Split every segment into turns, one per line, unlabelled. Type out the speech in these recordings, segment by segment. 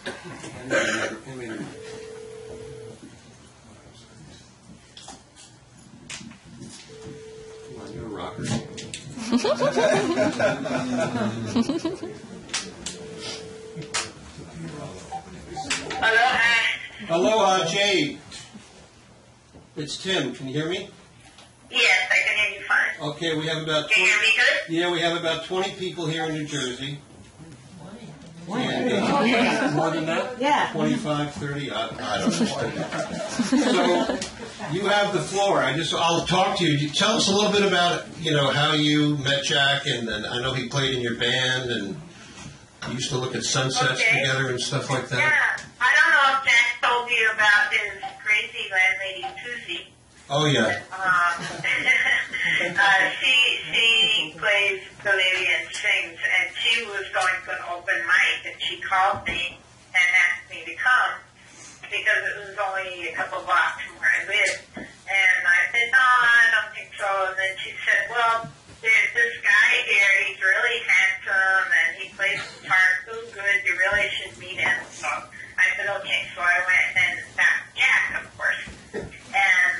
Come on, you're a rocker. Aloha, Jade. It's Tim. Can you hear me?
Yes, I can hear you fine.
Okay, we have about 20,
can you hear me good?
Yeah, we have about 20 people here in New Jersey.
20?
And, more than that?
Yeah.
25, 30, I don't know. So you have the floor. I'll talk to you. Tell us a little bit about, how you met Jack, and I know he played in your band, and you used to look at sunsets together and stuff like that.
Yeah. I don't know if Jack told you about his crazy landlady, Susie.
Oh, yeah.
She plays the lady and sings, and she was going to an open mic, and she called me and asked me to come because it was only a couple blocks from where I live. And I said, no, I don't think so. And then she said, well, there's this guy here, he's really handsome, and he plays guitar so good, you really should meet him. So I said, okay. So I went and met Jack, of course. And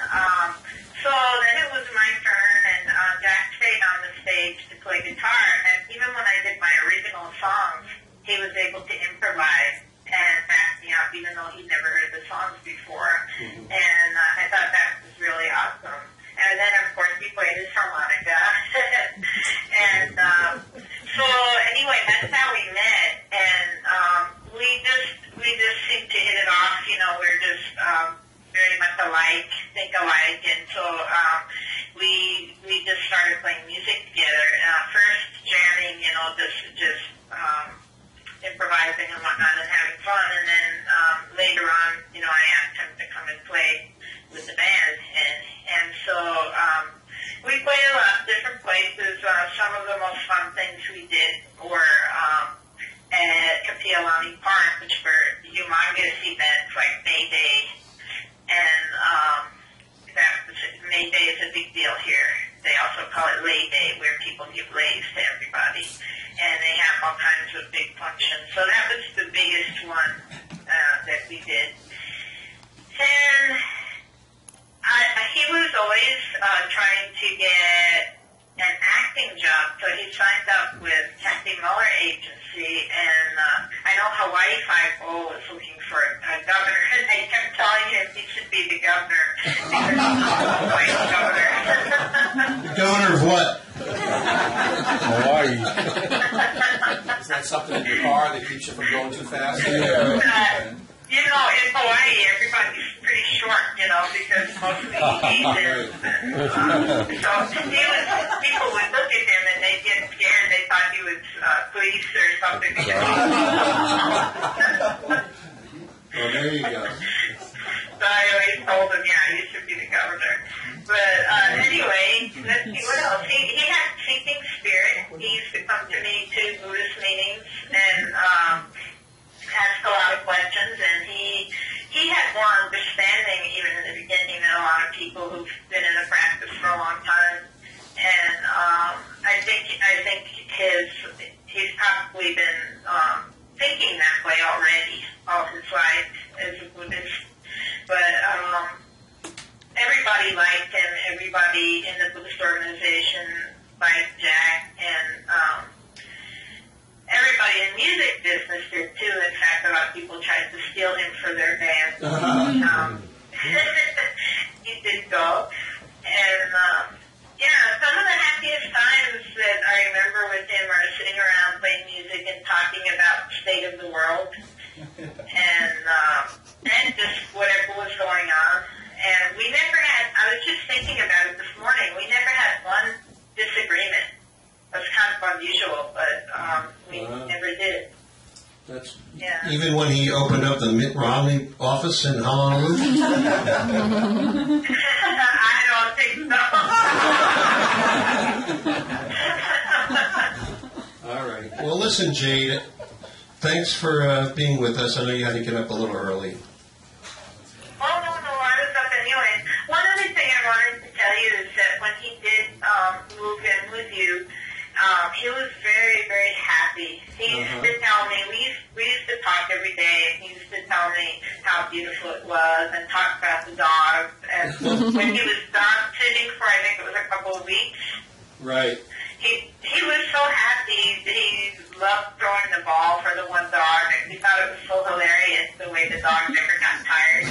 so then it was my turn, and Jack stayed on the stage to play guitar. And even when I did my original songs, he was able to improvise and back me up, even though he'd never heard the songs before. Mm-hmm. And I thought that was really awesome. And then, of course, he played his harmonica. And so anyway, that's how we met. And we just seemed to hit it off. We're just very much alike, think alike. And so we just started playing music together. First jamming, just improvising and whatnot and having fun. And then later on, I asked him to come and play with the band. And so we played a lot of different places. Some of the most fun things we did were at Kapi'olani Park, which were humongous events like May Day. And May Day is a big deal here. They also call it Lay Day, where people give lays to everybody. And they have all kinds of big functions. So that was the biggest one that we did. And he was always trying to get an acting job, so he signed up with Kathy Byrne agency, and I know Hawaii Five-0 was looking for a governor, and they kept telling him he should be the governor because he's a white governor.
The governor of what?
Hawaii. Is that something in your car that keeps you from going too fast?
Yeah.
In Hawaii, everybody's pretty short, because mostly Asians. So people would look at him and they'd get scared. They thought he was police or something.
Well, there you go.
So I always told him, yeah, you should be the governor. But anyway, let's see what else. He had seeking spirit. He used to come to me to Buddhist meetings and ask a lot of questions, and he had more understanding even in the beginning than a lot of people who've been in the practice for a long time. And I think he's probably been thinking that way already all his life as a Buddhist. But everybody liked him. Everybody in the Buddhist organization liked Jack, and everybody in the music business did too. In fact, a lot of people tried to steal him for their band. He did go. And, some of the happiest times that I remember with him are sitting around playing music and talking about the state of the world and just whatever was going on. And we never had, I was just thinking about it this morning, we never had one disagreement. That's kind of unusual, but we never did.
That's even when he opened up the Mitt Romney office in Honolulu?
I don't think
so. All right. Well, listen, Jade, thanks for being with us. I know you had to get up a little early.
Oh, no, I was up anyway. One other thing I wanted to tell you is that when he did move in with you, he was very, very happy. He used to tell me, we used to would talk every day, and he used to tell me how beautiful it was and talk about the dogs. And when he was done sitting for, I think it was a couple of weeks,
Right.
he was so happy. He loved throwing the ball for the one dog, and he thought it was so hilarious the way the dog never got tired.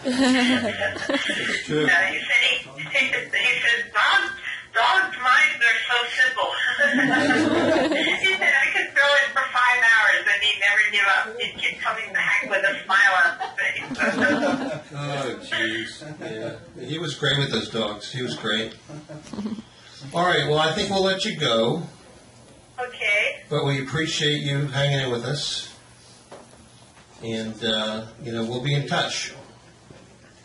It's true.
He said, dogs' minds are so simple. He said, I could throw it for 5 hours, and he'd never give up. He'd keep coming back with a smile on his face.
Oh, jeez. Yeah. He was great with those dogs. He was great. All right, well, I think we'll let you go,
Okay.
but we appreciate you hanging in with us. And, we'll be in touch.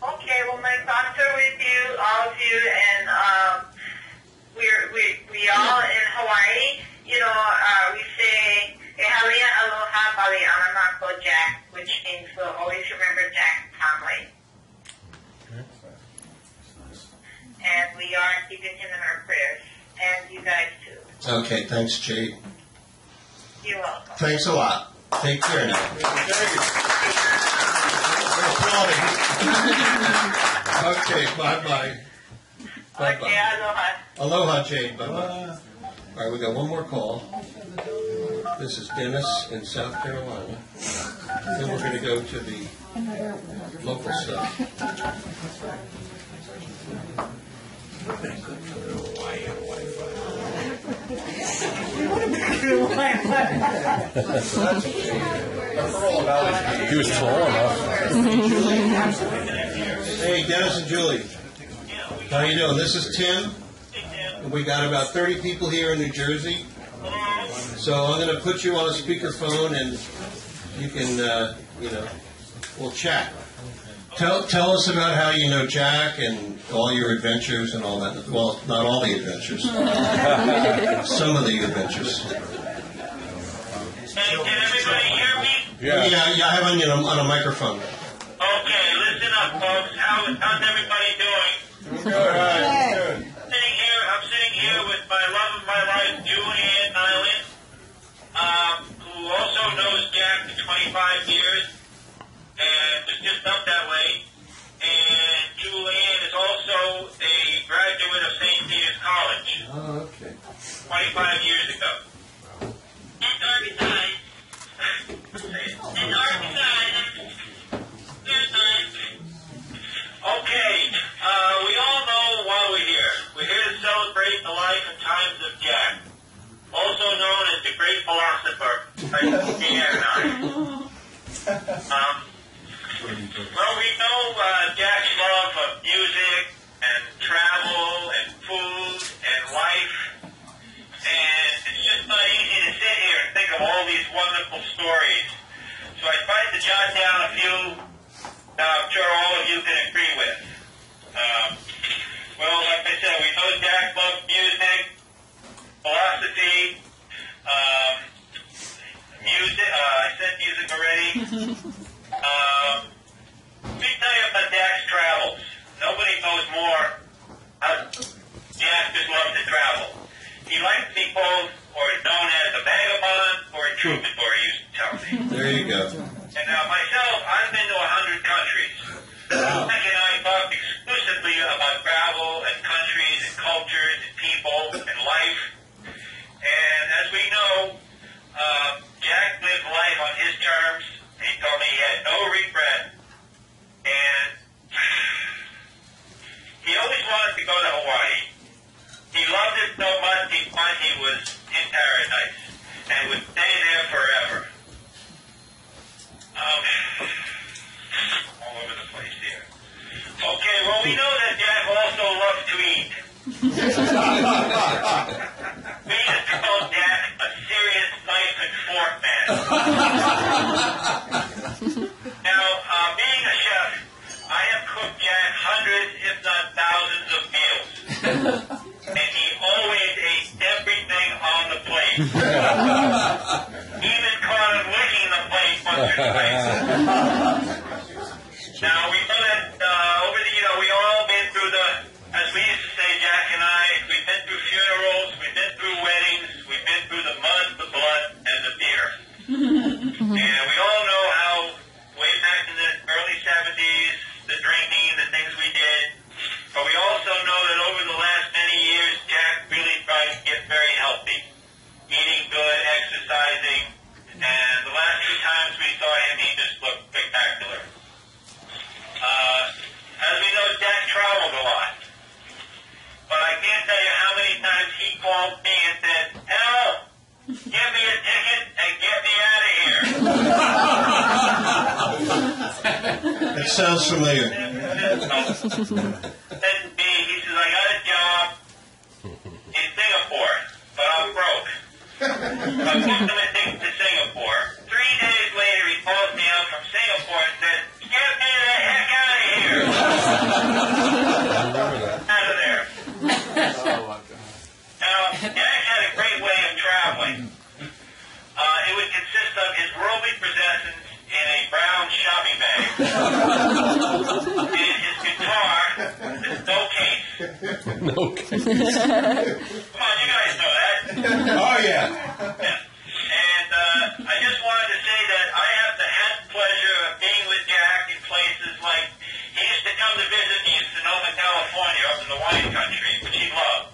Okay, well, my thoughts are with you, all of you, and we all in Hawaii, we say, Ehalia aloha bali anamako Jack, which means we'll always remember Jack Hazley. And we are keeping him in our prayers, and you guys too.
Okay, thanks, Jade.
You're welcome.
Thanks a lot. Take care now. Okay, bye-bye. Bye-bye.
Okay, aloha.
Aloha, Jade. Bye-bye. All right, we got one more call. This is Dennis in South Carolina. Then we're going to go to the local stuff.
He was tall enough.
Hey, Dennis and Julie. How you doing? This is Tim. We got about 30 people here in New Jersey. So I'm going to put you on a speakerphone and you can, we'll chat. Tell us about how you know Jack and all your adventures and all that. Well, not all the adventures. Some of the adventures.
Hey, can everybody hear me?
Yeah, I have on a microphone.
Okay, listen up, folks. How's everybody doing?
All right.
I'm sitting here with my love of my life, Julianne Nyland, who also knows Jack for 25 years, and was just up that way. And Julianne is also a graduate of St. Peter's College.
Oh, okay.
25 years ago. And Arkansas. Okay, we all know why we're here. We're here to celebrate the life and times of Jack, also known as the great philosopher, Pierre and I. Well, we know Jack's love of music and travel and food and life. And it's just not easy to sit here and think of all these wonderful stories. So I tried to jot down a few that I'm sure all of you can agree with. Well, like I said, we know Jack loved music, philosophy, music. I said music already. Let me tell you about Jack's travels. Nobody knows more. Jack just loved to travel. He liked to be both, or known as a vagabond or a troubadour, he used to tell me.
There you go.
And myself, I've been to 100 countries.
Wow.
Jack and I talked exclusively about travel and countries and cultures and people and life. And as we know, Jack lived life on his terms. He told me he had no regret. And he always wanted to go to Hawaii. He loved it so much he thought he was in paradise and would stay there forever. All over the place here. Okay, well, we know that Jack also loves to eat. We used to call Jack a serious knife and fork man. Now, being a chef, I have cooked Jack hundreds, if not thousands of meals. And he always ate everything on the plate. Even caught him licking the plate once or twice. Now, we know that we all been through as we used to say, Jack and I, we've been through funerals, we've been through weddings, we've been through the mud, the blood,
It sounds familiar.
Said to me, he says, I got a job in Singapore, but I'm broke. So I booked him a ticket to Singapore. 3 days later, he calls me out from Singapore and says, get me the heck out of here. Out of there.
Oh, my God.
Now, Jack had a great way of traveling. It would consist of his worldly possessions in a brown shopping bag. And his guitar, no case.
No case.
Come on, you guys know that.
Oh, yeah.
And I just wanted to say that I have the pleasure of being with Jack in places like, he used to come to visit me in Sonoma, California, up in the wine country, which he loved.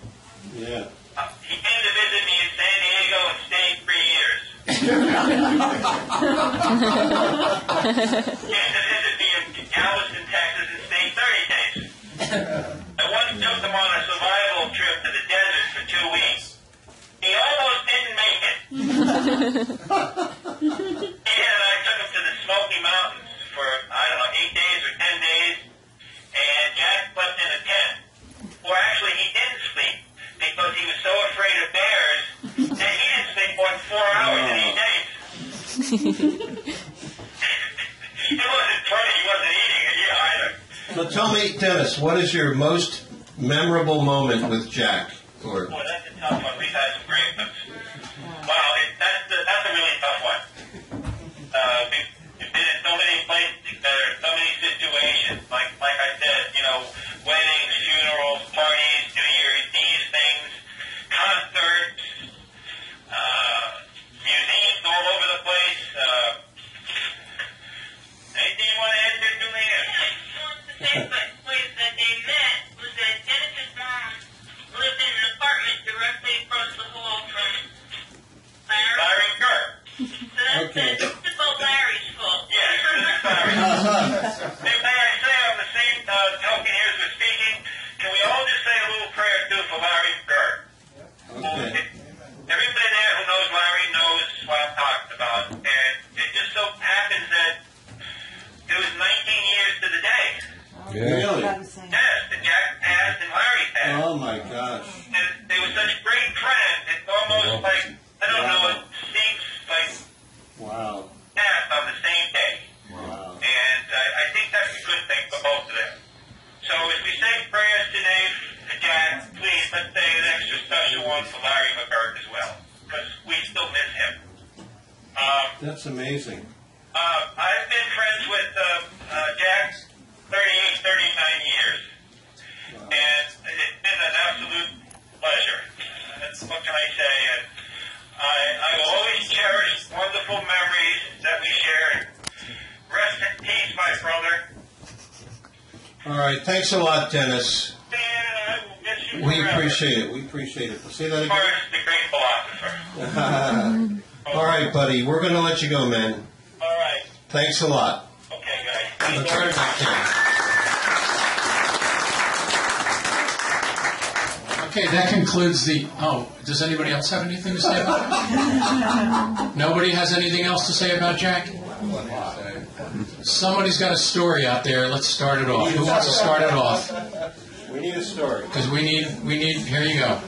Yeah.
He came to visit me in San Diego and stayed 3 years. Came to visit me in Galveston, Texas and stayed 30 days. I once took him on a survival trip to the desert for 2 weeks. He almost didn't make it. And I took him to the Smoky Mountains for, 8 days or 10 days. And Jack slept in a tent. Or actually, he didn't sleep because he was so afraid of bears that he didn't sleep more than 4 hours in 8 days. It wasn't funny. He wasn't eating it either.
So tell me, Dennis, what is your most memorable moment with Jack? Or
Boy, that's a tough one. We've had some great ones. Wow, that's a really tough one. We've been in so many places together, so many situations. Like I said, weddings, funerals, parties, New Year's Eve things, concerts, museums all over the place. Anything you want to add there, Julian?
I just wanted to say the place that they met was that Dennis's mom lived in an apartment directly across the hall from Larry.
Larry Kirk.
So that's it's all Larry's fault.
Yeah, it's Larry. May I say on the same token here as we're speaking, can we all just say a little prayer too for Larry Kirk?
okay.
Everybody there who knows Larry knows what I'm talking about. And it just so happens that it was 19 years to the day.
Really?
Yes, the Jack passed and Larry passed.
Oh my gosh.
And they were such great friends. It's almost like, I don't know, it seems like
Wow.
passed on the same day.
Wow.
And I think that's a good thing for both of them. So as we say prayers today for Jack, please let's say an extra special one for Larry McGurk as well, because we still miss him.
That's amazing.
I've been friends with Jack 38, 39 years.
Wow.
And it's been an absolute pleasure. What can I say? And I will always cherish wonderful memories that we shared. Rest in peace, my brother.
All right. Thanks a lot, Dennis.
Dan and I will miss you
We
forever.
appreciate it. We appreciate it. Say that again.
Morris, the great philosopher.
All right, buddy. We're going to let you go, man.
All right.
Thanks a lot.
Okay, guys.
Let's turn it back to you.
Okay, that concludes the... Oh, does anybody else have anything to say about it? Nobody has anything else to say about Jack? Somebody's got a story out there. Let's start it off. Who wants to start it off?
We need a story.
Because we need. Here you go.